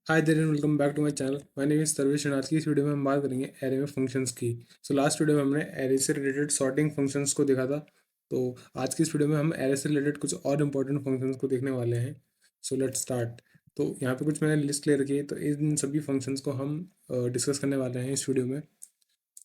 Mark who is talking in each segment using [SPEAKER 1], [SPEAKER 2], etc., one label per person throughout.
[SPEAKER 1] Hi there and welcome back to my channel. My name is Sarvesh and आज की इस video में हम बात करेंगे एरे में फंक्शंस की। लास्ट वीडियो में हमने एरे से रिलेटेड सॉर्टिंग फंक्शंस को देखा था। तो आज की इस वीडियो में हम एरे से रिलेटेड कुछ और इंपॉर्टेंट फंक्शंस को देखने वाले हैं। So let's start. तो यहाँ पे कुछ मैंने लिस्ट ले रखी है, तो इन सभी फंक्शंस को हम डिस्कस करने वाले हैं इस वीडियो में।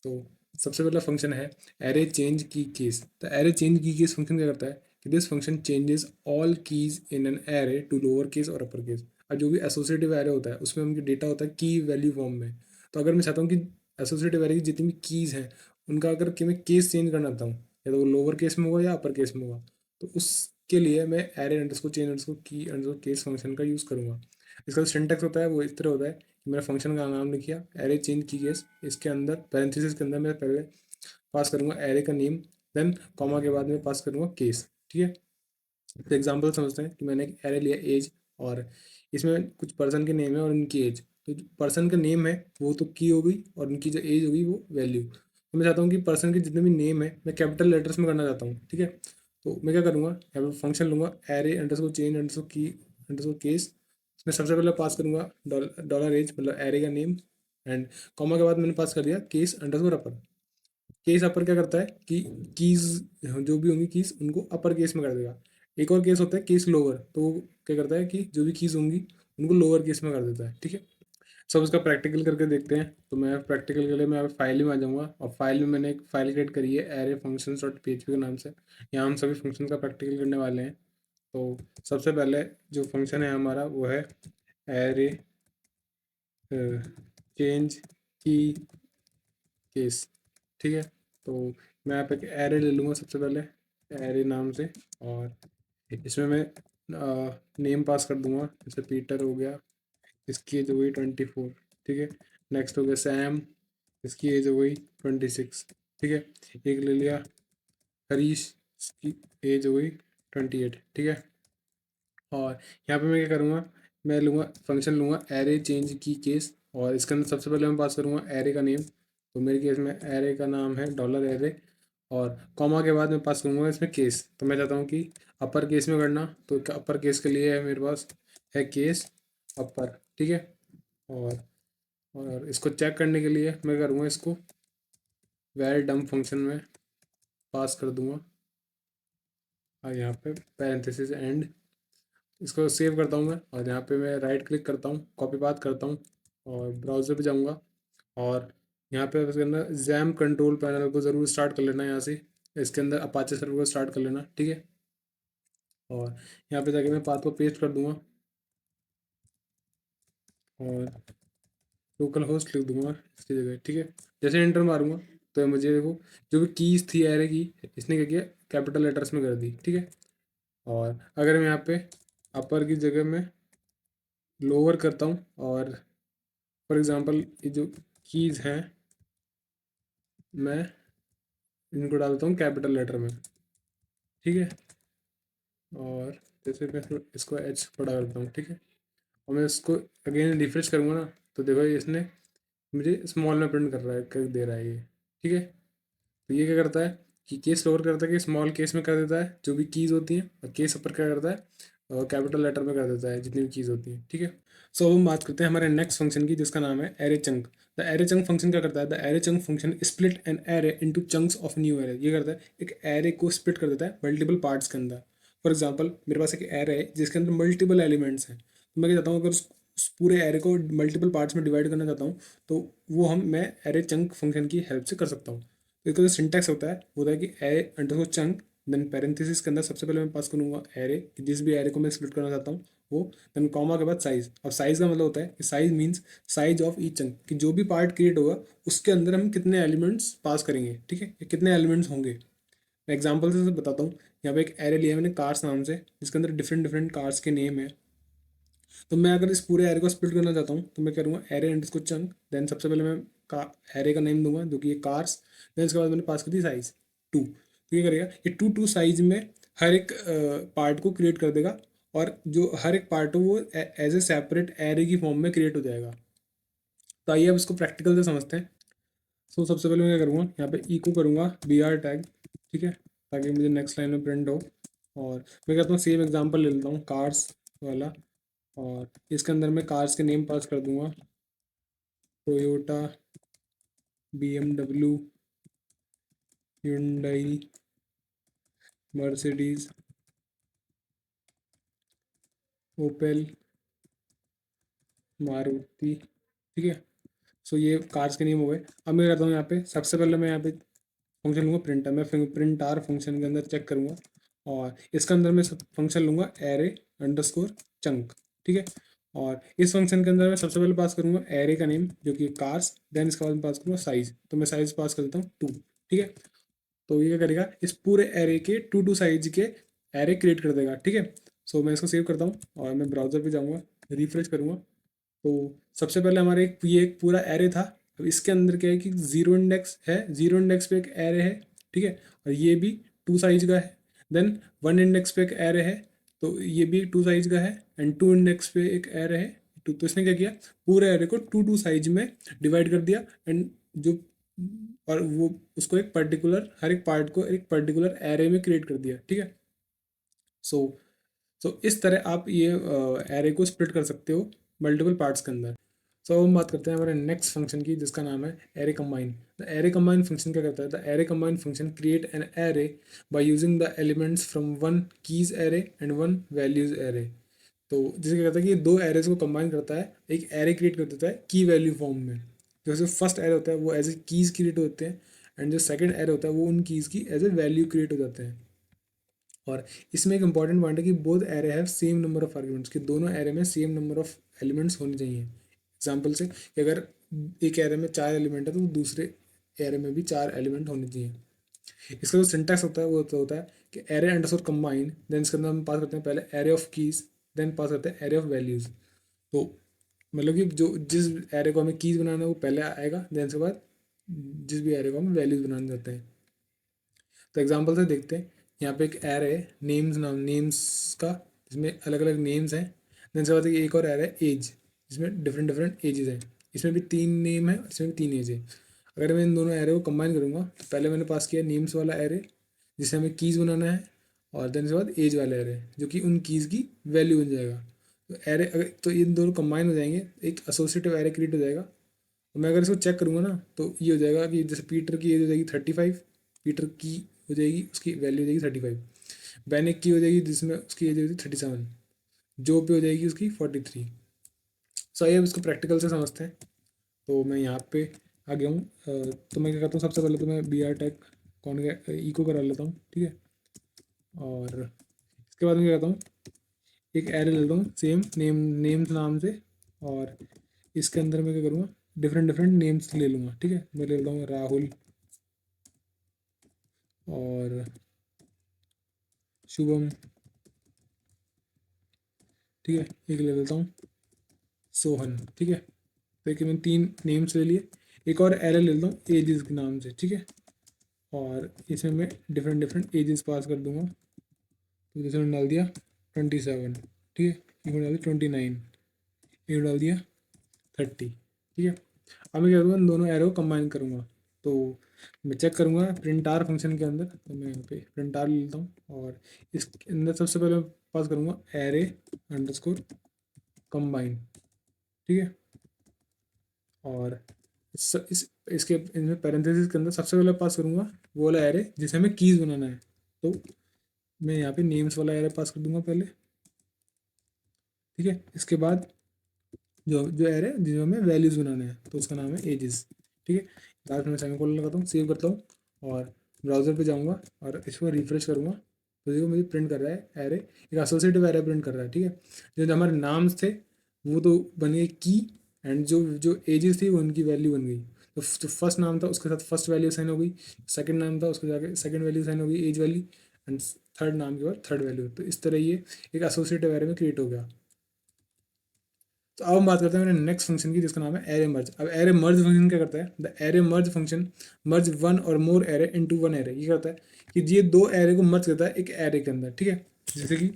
[SPEAKER 1] तो सबसे पहला फंक्शन है एरे चेंज की कीज। तो array change key keys function क्या करता है कि this function changes all keys in an array to lower case और अपर केस। और जो भी एसोसिएटिव एरे होता है उसमें उनकी डेटा होता है की वैल्यू फॉर्म में। तो अगर मैं चाहता हूँ कि एसोसिएटिव एरे की जितनी भी कीज हैं उनका अगर कि मैं केस चेंज करना चाहता हूँ, या तो वो लोअर केस में होगा या अपर केस में होगा, तो उसके लिए मैं एरे अंडरस्कोर चेंज अंडरस्कोर की अंडरस्कोर केस फंक्शन का यूज़ करूँगा। इसका जो सिंटैक्स होता है वो इस तरह होता है कि मैंने फंक्शन का नाम लिखा एरे चेंज की केस, इसके अंदर पैरेंथेसिस के अंदर मैं पहले पास करूंगा एरे का नेम, देन कॉमा के बाद में पास करूंगा केस। ठीक है। तो एग्जांपल समझते हैं कि मैंने एक एरे लिया एज, और इसमें कुछ पर्सन के नेम है और उनकी एज। तो जो पर्सन का नेम है वो तो की हो गई और उनकी जो एज होगी वो वैल्यू। तो मैं चाहता हूँ कि पर्सन के जितने भी नेम है मैं कैपिटल लेटर्स में करना चाहता हूँ। ठीक है। तो मैं क्या करूँगा, यहाँ पे फंक्शन लूंगा एरे अंडरस्कोर चेंज अंडरस्कोर की अंडरस्कोर केस। इसमें सबसे पहले पास करूंगा डॉलर एज मतलब एरे का नेम, एंड कॉमा के बाद मैंने पास कर दिया केस अंडरस्कोर अपर। केस अपर क्या करता है कि कीज जो भी होंगी कीज उनको अपर केस में कर देगा। एक और केस होता है केस लोअर, तो वो क्या करता है कि जो भी कीज होंगी उनको लोअर केस में कर देता है। ठीक है। सब उसका प्रैक्टिकल करके देखते हैं। तो मैं प्रैक्टिकल के लिए मैं फाइल में आ जाऊँगा, और फाइल में मैंने एक फाइल क्रिएट करी है एरे फंक्शंस डॉट पीएचपी के नाम से। यहाँ हम सभी फंक्शन का प्रैक्टिकल करने वाले हैं। तो सबसे पहले जो फंक्शन है हमारा वो है एरे चेंज की केस। ठीक है। तो मैं यहाँ पे एक एरे ले लूँगा सबसे पहले एरे नाम से, और इसमें मैं नेम पास कर दूंगा। जैसे पीटर हो गया, इसकी एज हो गई 24। ठीक है। नेक्स्ट हो गया सैम, इसकी एज हो गई 26। ठीक है। एक ले लिया हरीश, इसकी एज हो गई 28। ठीक है। और यहाँ पे मैं क्या करूँगा, मैं लूँगा फंक्शन लूँगा एरे चेंज की केस, और इसके अंदर सबसे पहले मैं पास करूँगा एरे का नेम। तो मेरे केस में एरे का नाम है डॉलर एरे, और कॉमा के बाद मैं पास करूँगा इसमें केस। तो मैं चाहता हूँ कि अपर केस में करना, तो अपर केस के लिए है मेरे पास है केस अपर। ठीक है। और इसको चेक करने के लिए मैं करूँगा इसको वेर डम फंक्शन में पास कर दूँगा, और यहाँ पे पैरेंथेसिस एंड। इसको सेव करता हूँ मैं, और यहाँ पे मैं राइट क्लिक करता हूँ, कॉपी पाथ करता हूँ, और ब्राउज़र पे जाऊँगा। और यहाँ पे बस करना जैम कंट्रोल पैनल को ज़रूर स्टार्ट कर लेना यहाँ से। इसके अंदर अपाचे सर्वर को स्टार्ट कर लेना। ठीक है। और यहाँ पे जाके मैं पाथ को पेस्ट कर दूंगा, और लोकल होस्ट लिख दूंगा इसकी जगह। ठीक है। जैसे एंटर मारूंगा तो मुझे देखो जो भी कीज थी एरे की इसने क्या किया, कैपिटल लेटर्स में कर दी। ठीक है। और अगर मैं यहाँ पे अपर की जगह में लोअर करता हूँ, और फॉर एग्जांपल ये जो कीज हैं मैं इनको डालता हूँ कैपिटल लेटर में। ठीक है। और जैसे मैं इसको एच बड़ा करता हूँ। ठीक है। और मैं इसको अगेन रिफ्रेश करूँगा ना, तो देखो ये इसने मुझे स्मॉल में प्रिंट कर रहा है, कर दे रहा है ये। ठीक है। तो ये क्या करता है कि केस लोअर करता है कि स्मॉल केस में कर देता है जो भी कीज़ होती हैं, और केस अपर क्या करता है कैपिटल लेटर में कर देता है जितनी भी कीज़ होती हैं। ठीक है। सो अब हम बात करते हैं हमारे नेक्स्ट फंक्शन की, जिसका नाम है array chunk. The array chunk function क्या करता है, the array chunk function split an array into chunks of new array. ये करता है एक एरे को स्प्लिट कर देता है मल्टीपल पार्ट्स के अंदर। फॉर एग्जाम्पल मेरे पास एक एरे है जिसके अंदर मल्टीपल एलिमेंट्स हैं, तो मैं क्या चाहता हूँ अगर उस पूरे एरे को मल्टीपल पार्ट्स में डिवाइड करना चाहता हूँ, तो वो मैं एरे चंक फंक्शन की हेल्प से कर सकता हूँ। तो इसका जो सिंटैक्स होता है वो होता है कि array underscore chunk, then parenthesis के अंदर सबसे पहले मैं पास करूँगा एरे, जिस भी एरे को मैं स्प्लिट करना चाहता हूँ वो, देन कॉमा के बाद साइज। अब साइज का मतलब होता है कि size means size of each chunk, कि जो भी पार्ट क्रिएट होगा उसके अंदर हम कितने एलिमेंट्स पास करेंगे। ठीक है। ये कितने एलिमेंट्स होंगे, मैं एग्जाम्पल से बताता हूँ। यहाँ पे एक एरे लिया मैंने कार्स नाम से, जिसके अंदर डिफरेंट डिफरेंट कार्स के नेम है। तो मैं अगर इस पूरे एरे को स्प्लिट करना चाहता हूँ तो मैं करूँगा एरे अंडरस्कोर चंक, देन सबसे पहले मैं का एरे का नेम दूंगा जो कि ये कार्स, देन इसके बाद मैंने पास कर दी साइज 2। तो ये करेगा ये 2 साइज में हर एक पार्ट को क्रिएट कर देगा, और जो हर एक पार्ट हो वो एज ए सेपरेट एरे की फॉर्म में क्रिएट हो जाएगा। तो आइए अब इसको प्रैक्टिकल से समझते हैं। सो सबसे पहले मैं क्या करूँगा, यहाँ पे इको करूँगा बी आर टैग। ठीक है। ताकि मुझे नेक्स्ट लाइन में प्रिंट हो। और मैं कहता हूँ सेम एग्जांपल ले लेता हूँ कार्स वाला, और इसके अंदर मैं कार्स के नेम पास कर दूंगा, Toyota, BMW, Hyundai, Mercedes, Opel, Maruti. ठीक है, सो ये कार्स के नेम हो गए। अब मैं करता हूँ यहाँ पे, सबसे पहले मैं यहाँ पे फंक्शन लूँगा प्रिंटर, मैं प्रिंट आर फंक्शन के अंदर चेक करूँगा और इसके अंदर मैं फंक्शन लूँगा एरे अंडरस्कोर चंक। ठीक है, और इस फंक्शन के अंदर मैं सबसे पहले पास करूँगा एरे का नेम जो कि कार्स, देन इसके बाद मैं पास करूँगा साइज, तो मैं साइज पास कर देता हूँ 2। ठीक है, तो ये क्या करेगा, इस पूरे एरे के 2 साइज के एरे क्रिएट कर देगा। ठीक है, सो मैं इसको सेव करता हूँ और मैं ब्राउजर पे जाऊँगा, रिफ्रेश करूँगा। तो सबसे पहले हमारे ये एक पूरा एरे था। अब इसके अंदर क्या है कि जीरो इंडेक्स है, जीरो इंडेक्स पे एक एरे है। ठीक है, और ये भी 2 साइज का है। देन 1 इंडेक्स पे एक एरे है, तो ये भी 2 साइज का है। एंड 2 इंडेक्स पे एक एरे है, तो इसने क्या किया, पूरे एरे को 2 साइज में डिवाइड कर दिया। एंड जो, और वो उसको एक पर्टिकुलर, हर एक पार्ट को एक पर्टिकुलर एरे में क्रिएट कर दिया। ठीक है, सो इस तरह आप ये एरे को स्प्लिट कर सकते हो मल्टीपल पार्ट्स के अंदर। सो अब हम बात करते हैं हमारे नेक्स्ट फंक्शन की, जिसका नाम है array combine. The array combine function क्या करता है, the array combine function create an array by using the elements from one keys array and one values array. तो जिसे क्या करता है कि ये दो एरेज को कंबाइन करता है, एक एरे क्रिएट कर देता है की वैल्यू फॉर्म में। जैसे फर्स्ट एरे होता है वो एज ए कीज क्रिएट होते हैं, एंड जो सेकंड एरे होता है वो उन कीज की एज ए वैल्यू क्रिएट हो जाते हैं। और इसमें एक इंपॉर्टेंट पॉइंट है कि both array have same number of arguments, कि दोनों एरे में सेम नंबर ऑफ एलिमेंट्स होने चाहिए। एग्जाम्पल से कि अगर एक एरे में 4 एलिमेंट है तो दूसरे एरे में भी 4 एलिमेंट होने चाहिए। इसका जो सिंटैक्स होता है वो तो होता है कि एरे अंडरस्कोर कंबाइन, देन इसके अंदर हम पास करते हैं पहले array of keys, then pass करते हैं एरे ऑफ वैल्यूज। तो मतलब कि जो जिस एरे को हमें कीज बनाना है वो पहले आएगा, देन उसके बाद जिस भी एरे को हम वैल्यूज बनाने जाते हैं। तो एग्जाम्पल से देखते हैं, यहाँ पे एक एरे है नेम्स, नाम नेम्स का, जिसमें अलग अलग नेम्स हैं। देन से बाद एक और एरे है एज, जिसमें डिफरेंट डिफरेंट एजेस हैं। इसमें भी 3 नेम है, इसमें भी 3 एज है। अगर मैं इन दोनों एरे को कंबाइन करूँगा तो पहले मैंने पास किया नेम्स वाला एरे, जिसे हमें कीज़ बनाना है, और देन से बाद एज वाला एरे जो कि उन कीज़ की वैल्यू बन जाएगा। तो एरे अगर, तो इन दोनों कंबाइन हो जाएंगे, एक एसोसिएटिव एरे क्रिएट हो जाएगा। तो मैं अगर इसको चेक करूँगा ना तो ये हो जाएगा कि जैसे पीटर की एज हो जाएगी 35, पीटर की हो जाएगी, उसकी वैल्यू हो जाएगी 35। बैनिक की हो जाएगी जिसमें उसकी एज हो जाएगी 37। जो पे हो जाएगी उसकी 43। सो आइए अब इसको प्रैक्टिकल से समझते हैं। तो मैं यहाँ पे आ गया हूँ। तो मैं क्या करता हूँ, सबसे पहले तो मैं बी आर टेक कौन गया इको करा लेता हूँ। ठीक है, और इसके बाद मैं क्या करता हूँ, एक एरे ले लेता हूँ सेम नेम्स नाम से, और इसके अंदर मैं क्या करूँगा, डिफरेंट डिफरेंट नेम्स ले लूँगा। ठीक है, मैं ले लेता हूँ राहुल और शुभम। ठीक है, एक ले लेता हूँ सोहन। ठीक है, तो एक मैंने 3 नेम्स ले लिए। एक और एरे ले लेता हूँ एजेस के नाम से। ठीक है, और इसमें मैं डिफरेंट डिफरेंट एजेस पास कर दूंगा। तो जैसे मैंने डाल दिया 27। ठीक है, एक में डाल दिया 29, एक में डाल दिया 30। ठीक है, अब मैं क्या करूँगा, इन दोनों एरो को कंबाइन करूँगा। तो मैं चेक करूँगा प्रिंट आर फंक्शन के अंदर, तो मैं यहाँ पे प्रिंट आर ले लेता हूँ और इसके अंदर सबसे पहले पास करूँगा एरे अंडरस्कोर कंबाइन। ठीक है, और इसके इनमें पैरेंथेसिस के अंदर सबसे पहले पास करूँगा वो वाला एरे जिसे हमें कीज बनाना है। तो मैं यहाँ पे नेम्स वाला एरे पास कर दूंगा पहले। ठीक है, इसके बाद जो जो एरे जिसमें हमें वैल्यूज़ बनाने हैं तो उसका नाम है एजेस। ठीक है, लास्ट में सेमीकोलन लगाता हूँ, सेव करता हूँ और ब्राउज़र पे जाऊँगा और इसको रिफ्रेश करूँगा। तो देखो मुझे प्रिंट कर रहा है एरे, एक एसोसिएटिव एरे प्रिंट कर रहा है। ठीक है, जो हमारे नाम्स थे वो तो बन गए की, एंड जो जो एजेस थी वो उनकी वैल्यू बन गई। तो जो फर्स्ट नाम था उसके साथ फर्स्ट वैल्यू साइन हो गई, सेकंड नाम था उसके जाके सेकंड वैल्यू साइन हो गई एज वाली, एंड थर्ड नाम के बाद थर्ड वैल्यू। तो इस तरह ये एक एसोसिएटिव एरे में क्रिएट हो गया। तो अब हम बात करते हैं मेरे नेक्स्ट फंक्शन की, जिसका नाम है एरे मर्ज। अब एरे मर्ज फंक्शन क्या करता है, the array merge function merge one और मोर एरे इनटू वन एरे। ये करता है कि ये 2 एरे को मर्ज करता है एक एरे के अंदर। ठीक है, जैसे कि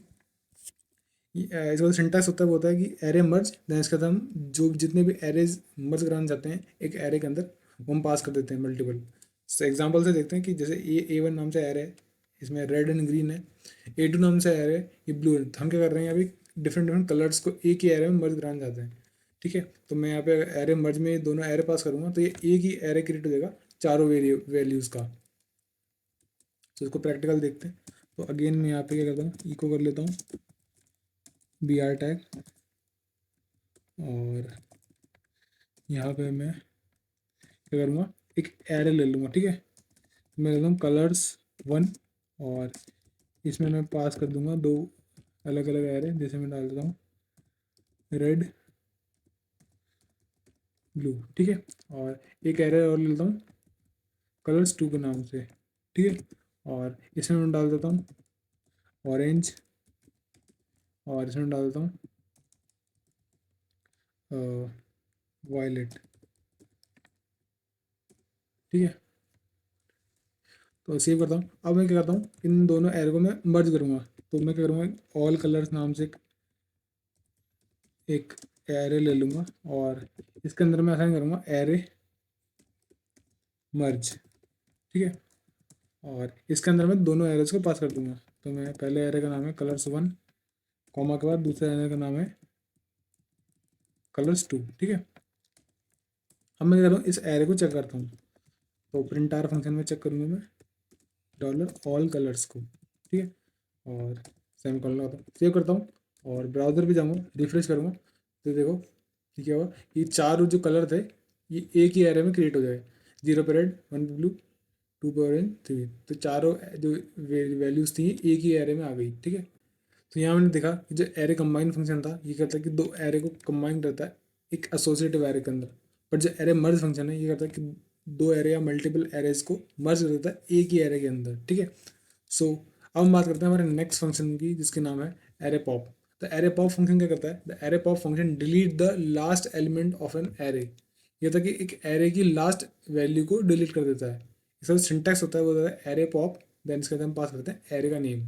[SPEAKER 1] इसका सिंटैक्स होता है, वो होता है कि एरे मर्ज, देन इसके बाद हम जो जितने भी एरेज मर्ज कराना चाहते हैं एक एरे के अंदर वो हम पास कर देते हैं मल्टीपल। तो एग्जाम्पल से देखते हैं कि जैसे A1 नाम से एरे है, इसमें रेड एंड ग्रीन है। A2 नाम से एरे है, ये ब्लू है। तो हम क्या कर रहे हैं अभी, डिफरेंट डिफरेंट कलर्स को एक ही एरे में मर्ज कराना चाहते हैं, ठीक है। तो मैं यहाँ पे एरे मर्ज में दोनों एरे पास करूँगा तो ये एक ही एरे क्रिएट हो जाएगा चारों वैल्यूज़ का। तो इसको प्रैक्टिकल देखते हैं। तो अगेन मैं यहाँ पे क्या करता हूँ, इको कर लेता हूँ बी आर टैग, और यहाँ पे मैं क्या करूँगा, एक एरे ले लूँगा, ठीक है। मैं ले लूँ कलर्स 1, और इसमें मैं पास कर दूंगा दो अलग अलग एरे, जैसे मैं डाल देता हूँ रेड ब्लू, ठीक है। और एक एरे और ले लेता हूँ कलर्स 2 के नाम से, ठीक है। और इसमें मैं डाल देता हूँ ऑरेंज, और इसमें डाल देता हूँ वायलेट, ठीक है। तो सेव करता हूँ। अब मैं क्या करता हूँ, इन दोनों एरे को मैं मर्ज करूँगा। तो मैं क्या करूँगा, ऑल कलर्स नाम से एक एरे ले लूँगा, और इसके अंदर मैं असाइन करूँगा एरे मर्ज, ठीक है। और इसके अंदर मैं दोनों एरेज को पास कर दूंगा। तो मैं पहले एरे का नाम है कलर्स 1, कॉमा के बाद दूसरे एरे का नाम है कलर्स 2, ठीक है। अब मैं क्या करूँ, इस एरे को चेक करता हूँ। तो प्रिंट आर फंक्शन में चेक करूँगा मैं डॉलर ऑल कलर्स को, ठीक है। और सेमीकोलन लगाता हूँ, सेव करता हूँ, और ब्राउज़र पे जाऊँगा, रिफ्रेश करूँगा। तो देखो ठीक है, हुआ ये चारों जो कलर थे ये एक ही एरे में क्रिएट हो जाए, 0 पे रेड, 1 पे ब्लू, 2 पे ऑरेंज, 3। तो चारों जो वैल्यूज़ थी एक ही एरे में आ गई, ठीक है। तो यहाँ मैंने देखा कि जो एरे कंबाइन फंक्शन था ये कहता है कि दो एरे को कंबाइन करता है एक एसोसिएटिव एरे के अंदर। बट जो एरे मर्ज फंक्शन है ये कहता है कि दो एरे या मल्टीपल एरेज को मर्ज कर देता है एक ही एरे के अंदर, ठीक है। सो अब हम बात करते हैं हमारे नेक्स्ट फंक्शन की, जिसके नाम है एरे पॉप। तो एरे पॉप फंक्शन क्या करता है, the array pop function delete the last element of an array. ये था कि एक एरे की लास्ट वैल्यू को डिलीट कर देता है। इसका सिंटैक्स होता है वो होता है एरे पॉप, देन इसके बाद हम पास करते हैं एरे का नेम।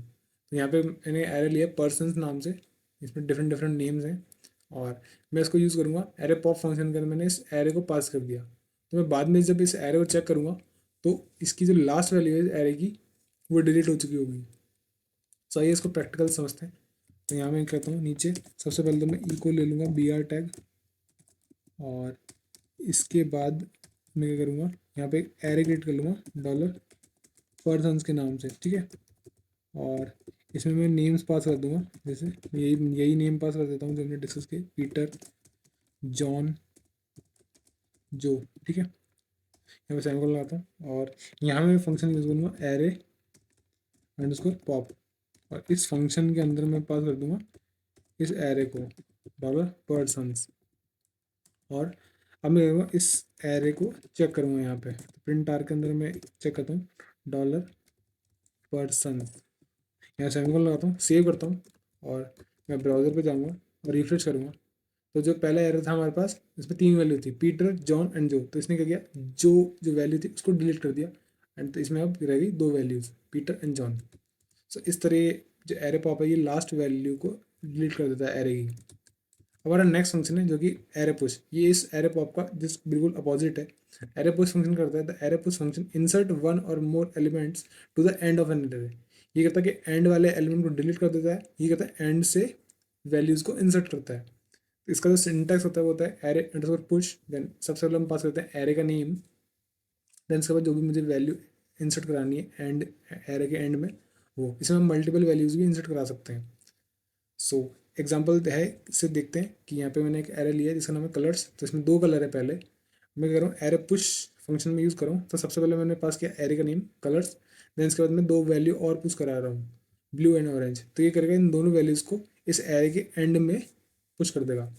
[SPEAKER 1] तो यहाँ पे मैंने एरे लिया पर्सन्स नाम से, इसमें डिफरेंट डिफरेंट नेम्स हैं, और मैं इसको यूज़ करूँगा एरे पॉप फंक्शन के अंदर। मैंने इस एरे को पास कर दिया, तो मैं बाद में जब इस एरे को चेक करूँगा तो इसकी जो लास्ट वैल्यू है इस एरे की वो डिलीट हो चुकी होगी। सो आइए इसको प्रैक्टिकल समझते हैं। तो यहाँ मैं कहता हूँ नीचे सबसे पहले तो मैं इको ले लूँगा बी आर टैग, और इसके बाद मैं क्या करूँगा, यहाँ पे एरे क्रिएट कर लूँगा डॉलर पर्सन्स के नाम से, ठीक है। और इसमें मैं नेम्स पास कर दूंगा, जैसे यही यही नेम पास कर देता हूँ जो हमने डिस्कस किए, पीटर, जॉन, जो, ठीक है। यहाँ पे सेमीकोलन लगाता हूँ, और यहाँ मैं फंक्शन यूज़ करूँगा एरे अंडरस्कोर पॉप, और इस फंक्शन के अंदर मैं पास कर दूंगा इस एरे को डॉलर पर्सन्स। और अब मैं करूँगा इस एरे को चेक करूँगा यहाँ पे, प्रिंट आर के अंदर मैं चेक करता हूँ डॉलर पर्सन्स, यहाँ सेमीकोलन लगाता हूँ, सेव करता हूँ, और मैं ब्राउज़र पे जाऊँगा और रिफ्रेश करूँगा। तो जो पहला एरर था हमारे पास इसमें 3 वैल्यू थी, पीटर, जॉन एंड जो। तो इसने क्या किया, जो जो वैल्यू थी उसको डिलीट कर दिया, एंड तो इसमें अब रह गई 2 वैल्यूज़, पीटर एंड जॉन। सो इस तरह जो एरे पॉप है ये लास्ट वैल्यू को डिलीट कर देता है एरे की। हमारा नेक्स्ट फंक्शन है जो कि एरे पुश, ये इस एरे पॉप का जिस बिल्कुल अपोजिट है। एरे पुश फंक्शन करता है, the array push function insert one और more elements to the end of an array. ये कहता है कि एंड वाले एलिमेंट को डिलीट कर देता है, ये कहता है एंड से वैल्यूज़ को इंसर्ट करता है। तो इसका जो सिंटैक्स होता है वो होता है एरे अंडरस्कोर पुश, देन सबसे पहले हम पास करते हैं एरे का नेम, देन इसके बाद जो भी मुझे वैल्यू इंसर्ट करानी है एंड एरे के एंड में वो, इसमें हम मल्टीपल वैल्यूज़ भी इंसर्ट करा सकते हैं। सो एग्जांपल है, इससे देखते हैं कि यहाँ पे मैंने एक एरे लिया है जिसका नाम है कलर्स। तो इसमें 2 कलर है, पहले मैं कह रहा हूँ एरे पुश फंक्शन में यूज़ करूँ। तो सबसे पहले मैंने पास किया एरे का नेम कलर्स, देन इसके बाद मैं 2 वैल्यू और पुश करा रहा हूँ ब्लू एंड ऑरेंज। तो ये करेगा इन दोनों वैल्यूज़ को इस एरे के एंड में पुश कर देगा।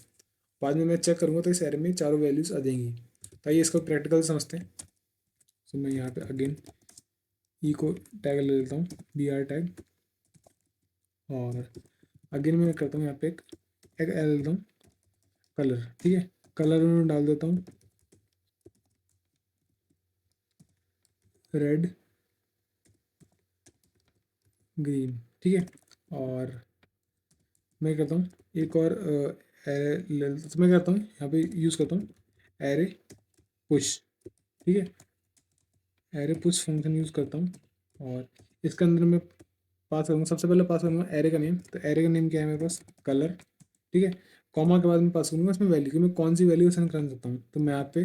[SPEAKER 1] बाद में मैं चेक करूँगा तो इस एरे में चारों वैल्यूज़ आ जाएंगी। तो आइए इसको प्रैक्टिकल समझते हैं। तो मैं यहाँ पे अगेन ई को टैग ले लेता हूँ बी आर टैग, और अगेन मैं करता हूँ यहाँ पे एक ले लेता हूँ कलर, ठीक है। कलर में डाल देता हूँ रेड, ग्रीन, ठीक है। और मैं करता हूँ एक और एरे तो मैं करता हूँ यहाँ पे यूज़ करता हूँ एरे पुश, ठीक है। एरे पुश फंक्शन यूज़ करता हूँ, और इसके अंदर मैं पास करूँगा, सबसे पहले पास करूँगा एरे का नेम। तो एरे का नेम क्या है मेरे पास, कलर, ठीक है। कॉमा के बाद मैं पास करूँगा इसमें वैल्यू, कि मैं कौन सी वैल्यू असाइन करना चाहता हूँ। तो मैं यहाँ पे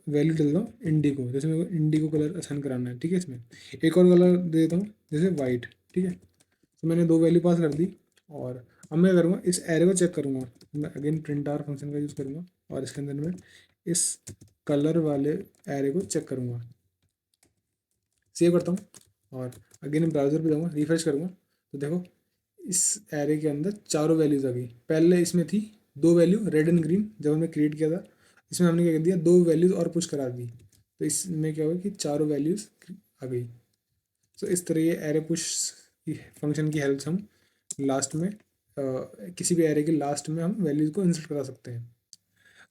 [SPEAKER 1] वैल्यू दे देता हूँ इंडिगो, जैसे मेरे को इंडिगो कलर असाइन कराना है, ठीक है। इसमें एक और कलर दे देता हूँ जैसे वाइट, ठीक है। तो मैंने 2 वैल्यू पास कर दी, और अब मैं करूँगा इस एरे को चेक करूँगा। मैं अगेन प्रिंट आर फंक्शन का यूज़ करूँगा, और इसके अंदर मैं इस कलर वाले एरे को चेक करूँगा। सेव करता हूँ, और अगेन ब्राउज़र पे जाऊँगा, रिफ्रेश करूँगा, तो देखो इस एरे के अंदर चारों वैल्यूज़ आ गई। पहले इसमें थी 2 वैल्यू रेड एंड ग्रीन, जब हमने क्रिएट किया था। इसमें हमने क्या कर दिया, 2 वैल्यूज़ और पुश करा दी, तो इसमें क्या हुआ कि चारों वैल्यूज़ आ गई। तो इस तरह ये एरे पुश फंक्शन की हेल्प से हम लास्ट में किसी भी एरे के लास्ट में हम वैल्यूज़ को इंसर्ट करा सकते हैं।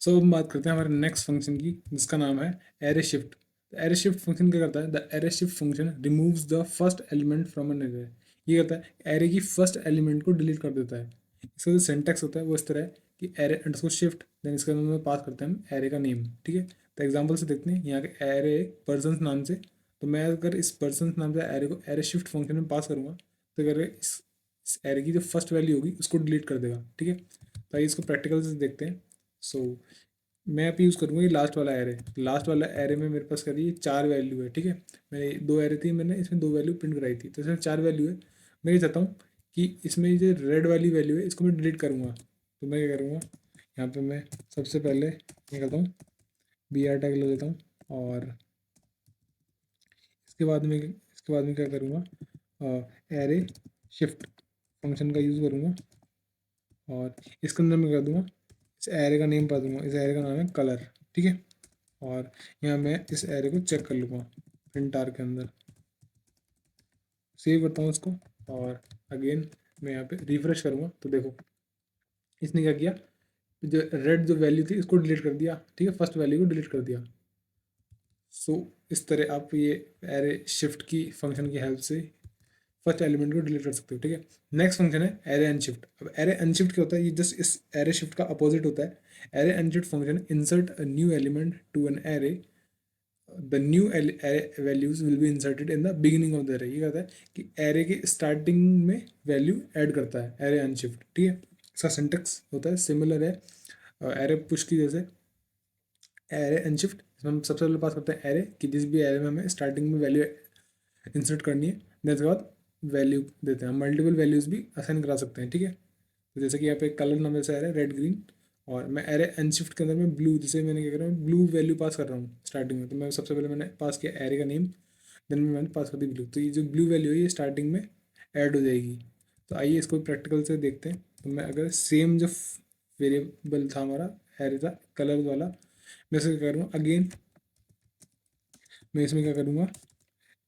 [SPEAKER 1] सो हम बात करते हैं हमारे नेक्स्ट फंक्शन की, जिसका नाम है array shift. Array shift function क्या करता है, the array shift function removes the first element from N array. ये करता है एरे की फर्स्ट एलिमेंट को डिलीट कर देता है। इसका जो सिंटैक्स होता है वो इस तरह है कि एरे अंडरस्कोर शिफ्ट, देन इसके अंदर में पास करते हैं हम एरे का नेम, ठीक है। तो एग्जांपल से देखते हैं, यहाँ के एरे पर्सन नाम से, तो मैं अगर इस पर्सन नाम से एरे को एरे शिफ्ट फंक्शन में पास करूँगा, तो अगर इस एरे की जो फर्स्ट वैल्यू होगी उसको डिलीट कर देगा, ठीक है। तो आइए इसको प्रैक्टिकल से देखते हैं। सो मैं अब यूज़ करूँगा ये लास्ट वाला एरे। लास्ट वाला एरे में मेरे पास करिए 4 वैल्यू है, ठीक है। मैंने 2 एरे थी, मैंने इसमें 2 वैल्यू प्रिंट कराई थी, तो इसमें 4 वैल्यू है। मैं ये चाहता हूँ कि इसमें जो रेड वाली वैल्यू है इसको मैं डिलीट करूँगा। तो मैं क्या करूँगा, यहाँ पे मैं सबसे पहले क्या करता हूँ, बी आर टैग ले लेता हूँ, और इसके बाद में क्या करूँगा, एरे शिफ्ट फंक्शन का यूज़ करूँगा, और इसके अंदर मैं कर दूँगा, इस एरे का नेम पा दूँगा, इस एरे का नाम है कलर, ठीक है। और यहाँ मैं इस एरे को चेक कर लूँगा प्रिंट आर के अंदर, सेव करता हूँ इसको, और अगेन मैं यहाँ पे रिफ्रेश करूँगा, तो देखो इसने क्या किया, जो रेड जो वैल्यू थी इसको डिलीट कर दिया, ठीक है, फर्स्ट वैल्यू को डिलीट कर दिया। सो इस तरह आप ये एरे शिफ्ट की फंक्शन की हेल्प से फर्स्ट एलिमेंट को डिलीट कर सकते हो, ठीक है। नेक्स्ट फंक्शन है एरे अनशिफ्ट। अब एरे अनशिफ्ट क्या होता है, ये जस्ट इस एरे शिफ्ट का अपोजिट होता है। Array unshift function insert a new element to an array, the new values will be inserted in the beginning of the array. ये कहता है कि एरे के स्टार्टिंग में वैल्यू ऐड करता है एरे अनशिफ्ट, ठीक है। इसका सिंटेक्स होता है सिमिलर है एरे पुश की जैसे। एरे अनशिफ्ट इसमें हम सबसे पहले पास करते हैं एरे, कि जिस भी एरे में हमें स्टार्टिंग में वैल्यू इंसर्ट करनी है, देन उसके बाद वैल्यू देते हैं। हम मल्टीपल वैल्यूज भी असाइन करा सकते हैं, ठीक है। तो जैसे कि यहाँ पे कलर नाम से एरे रेड ग्रीन, और मैं एरे अनशिफ्ट के अंदर में ब्लू, जैसे मैंने क्या कर रहा हूँ ब्लू वैल्यू पास कर रहा हूँ स्टार्टिंग में, तो मैं सबसे पहले मैंने पास किया एरे का नेम, देन मैंने पास कर दी ब्लू। तो ये जो ब्लू वैल्यू है ये स्टार्टिंग में ऐड हो जाएगी। तो आइए इसको प्रैक्टिकल से देखते हैं। तो मैं अगर सेम जो वेरिएबल था हमारा एरे था कलर वाला, मैं इसको क्या करूँगा, अगेन मैं इसमें क्या करूँगा,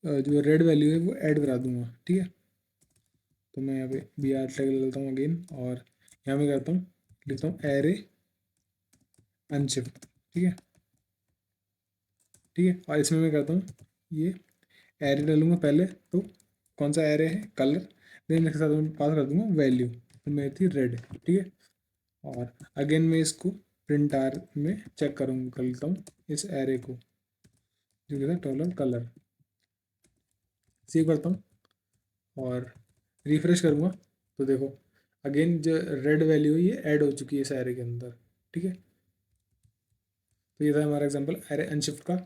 [SPEAKER 1] जो रेड वैल्यू है वो ऐड करा दूंगा, ठीक है। तो मैं यहाँ पे बी आर टैग ले लेता हूँ अगेन, और यहाँ में करता हूँ, लिखता हूँ एरे अनशिफ्ट, ठीक है, ठीक है। और इसमें मैं करता हूँ ये एरे डालूंगा पहले, तो कौन सा एरे है, कलर, देन इसके साथ मैं पास कर दूंगा वैल्यू, तो मेरी थी रेड, ठीक है। और अगेन मैं इसको प्रिंट आर में चेक करूँगा, कर लेता हूँ इस एरे को, जो कहता है टोलर कलर, सेव करता हूँ और रिफ्रेश करूँगा, तो देखो अगेन जो रेड वैल्यू है ये ऐड हो चुकी है इस एरे के अंदर, ठीक है। तो ये था हमारा एग्जांपल एरे अनशिफ्ट का।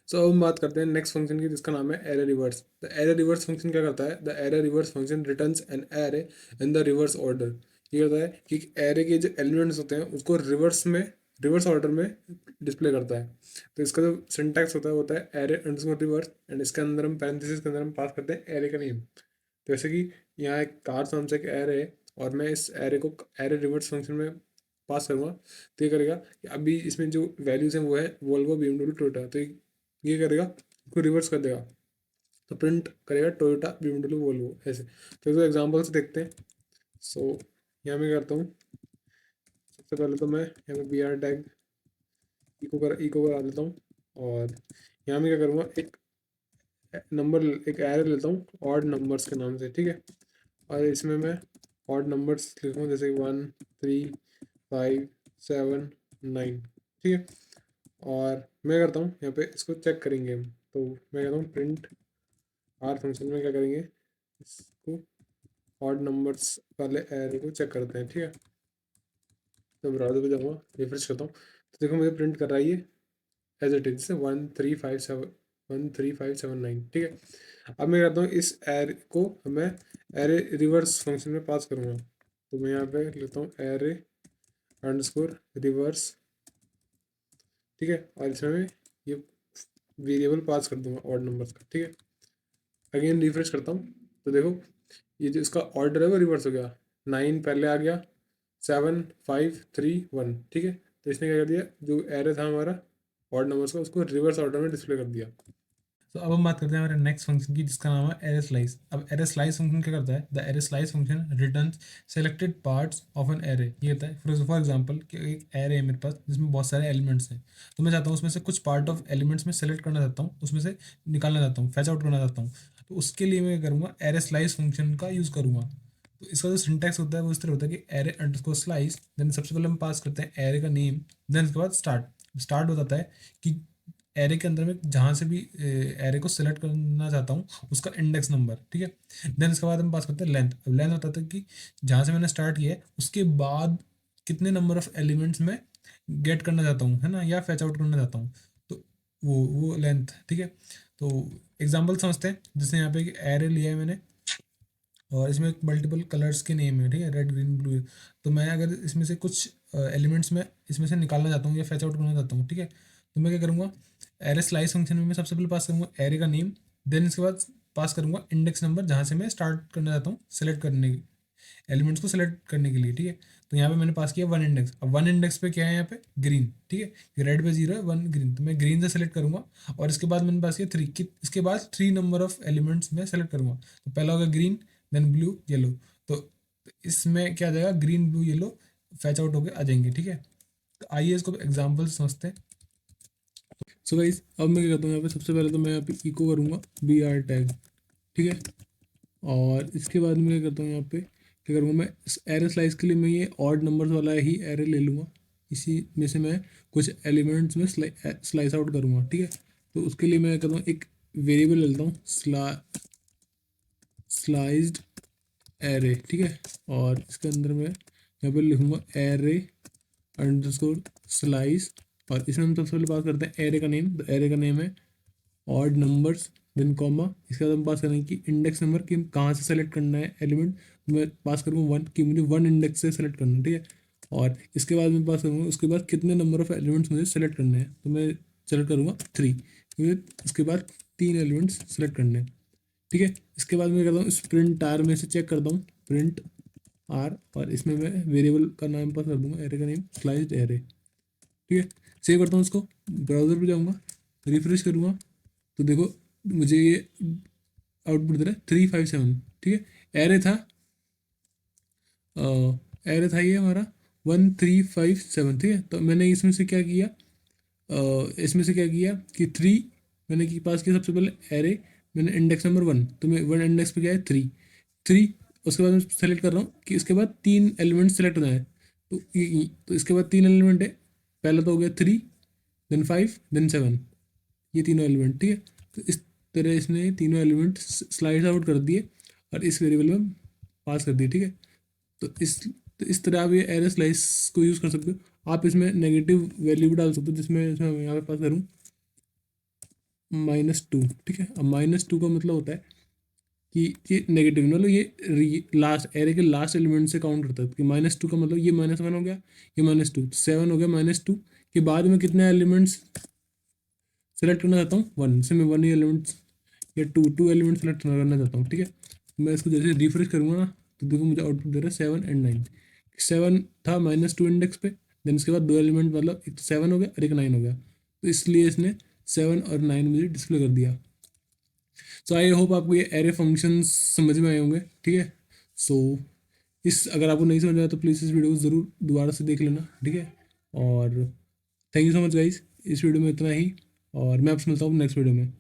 [SPEAKER 1] सो अब हम बात करते हैं नेक्स्ट फंक्शन की, जिसका नाम है array reverse. The array reverse function क्या करता है, the array reverse function returns an array in the reverse order. ये करता है कि एरे के जो एलिमेंट्स होते हैं उसको रिवर्स ऑर्डर में डिस्प्ले करता है। तो इसका जो सिंटैक्स होता है एरे अंडरस्कोर रिवर्स, एंड इसके अंदर हम पैरेंथेसिस के अंदर हम पास करते हैं एरे का नेम। जैसे कि यहाँ एक कार नाम से एक एरे है, और मैं इस एरे को एरे रिवर्स फंक्शन में पास करूँगा, तो ये करेगा कि अभी इसमें जो वैल्यूज़ हैं वो है वोल्वो BMW टोयोटा, तो ये करेगा इसको रिवर्स कर देगा, तो प्रिंट करेगा टोयोटा BMW वोल्वो ऐसे। तो इसको एग्जाम्पल से देखते हैं। सो यहाँ मैं करता हूँ, सबसे पहले तो मैं यहाँ पे बी आर टैग इको करा लेता हूँ, और यहाँ मैं क्या करूँगा, एक एरे लेता हूँ ऑड नंबर्स के नाम से, ठीक है। और इसमें मैं ऑड नंबर्स लिखूँ जैसे 1 3 5 7 9, ठीक है। और मैं करता हूँ यहाँ पे इसको चेक करेंगे हम, तो मैं कहता हूँ प्रिंट आर फंक्शन में क्या करेंगे, इसको ऑड नंबर्स वाले एरे को चेक करते हैं, ठीक है। तो ब्राउज़र पे जाऊँगा, रिफ्रेश करता हूँ, तो देखो मुझे प्रिंट कर रहा है ये एज इट इज, जैसे 13579, ठीक है। अब मैं कहता हूँ इस एरे को मैं एरे रिवर्स फंक्शन में पास करूँगा, तो मैं यहाँ पे लेता हूँ एरे अंडरस्कोर रिवर्स, ठीक है। और इसमें मैं ये वेरिएबल पास कर दूंगा ऑड नंबर्स का, ठीक है। अगेन रिफ्रेश करता हूँ, तो देखो ये जो इसका ऑर्डर है वो रिवर्स हो गया, 9 पहले आ गया, 7 5 3 1, ठीक है। तो इसने क्या कर दिया, जो एरे था हमारा ऑड नंबर्स का, उसको रिवर्स ऑर्डर में डिस्प्ले कर दिया।
[SPEAKER 2] तो अब हम बात करते हैं हमारे नेक्स्ट फंक्शन की, जिसका नाम है एरे स्लाइस। अब एरे स्लाइस फंक्शन क्या करता है? The array slice function returns selected parts of an array. ये कहता है फॉर एग्जांपल कि एक एरे है मेरे पास जिसमें बहुत सारे एलिमेंट्स हैं, तो मैं चाहता हूँ उसमें से कुछ पार्ट ऑफ एलिमेंट्स में सेलेक्ट करना चाहता हूँ, उसमें से निकालना चाहता हूँ, फैच आउट करना चाहता हूँ। तो उसके लिए मैं क्या करूँगा, एरे स्लाइस फंक्शन का यूज़ करूँगा। तो इसका जो सिंटैक्स होता है वो इस तरह होता है कि एरे अंडरस्कोर स्लाइस, देन सबसे पहले हम पास करते हैं एरे का नेम, देन उसके बाद स्टार्ट बताता है कि एरे के अंदर में जहाँ से भी एरे को सेलेक्ट करना चाहता हूँ उसका इंडेक्स नंबर, ठीक है। देन इसके बाद हम पास करते हैं लेंथ। अब लेंथ बताता है कि जहाँ से मैंने स्टार्ट किया है उसके बाद कितने नंबर ऑफ एलिमेंट्स में गेट करना चाहता हूँ, है ना, या फैच आउट करना चाहता हूँ, तो वो लेंथ, ठीक है। तो एग्जाम्पल समझते हैं, जैसे यहाँ पे एक एरे लिया है मैंने और इसमें मल्टीपल कलर्स के नेम है, ठीक है, रेड ग्रीन ब्लू। तो मैं अगर इसमें से कुछ एलिमेंट्स में इसमें से निकालना चाहता हूँ या फैच आउट करना चाहता हूँ, ठीक है, तो मैं क्या करूँगा, एरे स्लाइस फंक्शन में मैं सबसे पहले पास करूँगा एरे का नेम, देन इसके बाद पास करूँगा इंडेक्स नंबर जहाँ से मैं स्टार्ट करना चाहता हूँ सेलेक्ट करने एलिमेंट्स को सेलेक्ट करने के लिए, ठीक है। तो यहाँ पे मैंने पास किया वन इंडेक्स। अब वन इंडेक्स पे क्या है यहाँ पे, ग्रीन, ठीक है, रेड पे 0 है, वन ग्रीन, तो मैं ग्रीन से सेलेक्ट करूँगा। और इसके बाद मैंने पास किया 3 कि इसके बाद 3 नंबर ऑफ एलिमेंट्स में सेलेक्ट करूँगा। तो पहला होगा ग्रीन, देन ब्लू, येलो। तो इसमें क्या आ जाएगा, green blue yellow fetch out होके आ जाएंगे, ठीक है। तो आइए इसको एग्जाम्पल समझते हैं। सो गाइस अब मैं क्या करता हूँ, यहाँ पे सबसे पहले तो मैं यहाँ पे इको करूँगा BR टैग, ठीक है। और इसके बाद मैं क्या करता हूँ, यहाँ पे क्या करूँगा, मैं इस एरे स्लाइस के लिए मैं ये ऑड नंबर्स वाला ही एरे ले लूँगा, इसी में से मैं कुछ एलिमेंट्स में स्लाइस आउट करूँगा, ठीक है। तो उसके लिए मैं क्या करता हूँ, एक वेरिएबल ले लेता हूँ स्लाइज्ड एरे, ठीक है। और इसके अंदर मैं यहाँ पे लिखूँगा एरे अंडरस्कोर स्लाइस, और इसमें हम सबसे पहले बात करते हैं एरे का नेम। तो एरे का नेम है ऑड नंबर्स, देन कॉमा, इसके बाद हम पास करेंगे कि इंडेक्स नंबर कि कहाँ से सेलेक्ट करना है एलिमेंट। मैं पास करूँगा 1 कि मुझे 1 इंडेक्स से सेलेक्ट करना है, ठीक है। और इसके बाद मैं पास करूँगा उसके बाद कितने नंबर ऑफ एलिमेंट्स मुझे सेलेक्ट करने हैं, तो मैं सेलेक्ट करूँगा 3, क्योंकि इसके बाद 3 एलिमेंट्स सेलेक्ट करने हैं, ठीक है। इसके बाद मैं करता हूँ स्प्रिंट आर में से चेक करता हूँ प्रिंट आर, और इसमें मैं वेरिएबल का नाम पास कर दूंगा, एरे का नेम स्लाइस्ड एरे, ठीक है। सेव करता हूँ उसको, ब्राउजर पे जाऊँगा, रिफ्रेश करूँगा, तो देखो मुझे ये आउटपुट दे रहा है 357, ठीक है। एरे था ये हमारा 1357, ठीक है। तो मैंने इसमें से क्या किया, कि 3 मैंने की पास किया सबसे पहले एरे, मैंने इंडेक्स नंबर 1, तो मैं 1 इंडेक्स पे क्या है 3, उसके बाद मैं सेलेक्ट कर रहा हूँ कि इसके बाद 3 एलिमेंट सेलेक्ट होना है। तो इसके बाद 3 एलिमेंट है, पहला तो हो गया 3, देन 5, देन 7, ये तीनों एलिमेंट, ठीक है। तो इस तरह इसने तीनों एलिमेंट स्लाइड आउट कर दिए और इस वेरिएबल में पास कर दिए, ठीक है। तो इस तरह आप ये एरे स्लाइस को यूज़ कर सकते हो। आप इसमें नेगेटिव वैल्यू भी डाल सकते हो, जिसमें इसमें मैं यहाँ पे पास करूँ -2, ठीक है। अब -2 का मतलब होता है कि ये नेगेटिव, मतलब ये लास्ट एरे के लास्ट एलिमेंट से काउंट करता है, कि -2 का मतलब ये -1 हो गया, ये -2, 7 हो गया, -2 के बाद में कितने एलिमेंट्स सेलेक्ट करना चाहता हूँ 1 से, मैं 1 ही एलिमेंट्स या टू एलिमेंट सेलेक्ट करना चाहता हूँ, ठीक है। मैं इसको जैसे रिफ्रेश करूँगा ना, तो देखो मुझे आउटपुट दे रहा है 7 एंड 9। 7 था -2 इंडेक्स पे, देन इसके बाद 2 एलिमेंट, मतलब एक 7 हो गया और एक 9 हो गया, तो इसलिए इसने 7 और 9 मुझे डिस्प्ले कर दिया। सो आई होप आपको ये एरे फंक्शंस समझ में आए होंगे, ठीक है। सो इस अगर आपको नहीं समझ आया तो प्लीज़ इस वीडियो को ज़रूर दोबारा से देख लेना, ठीक है। और thank you so much guys, इस वीडियो में इतना ही, और मैं आपसे मिलता हूँ नेक्स्ट वीडियो में।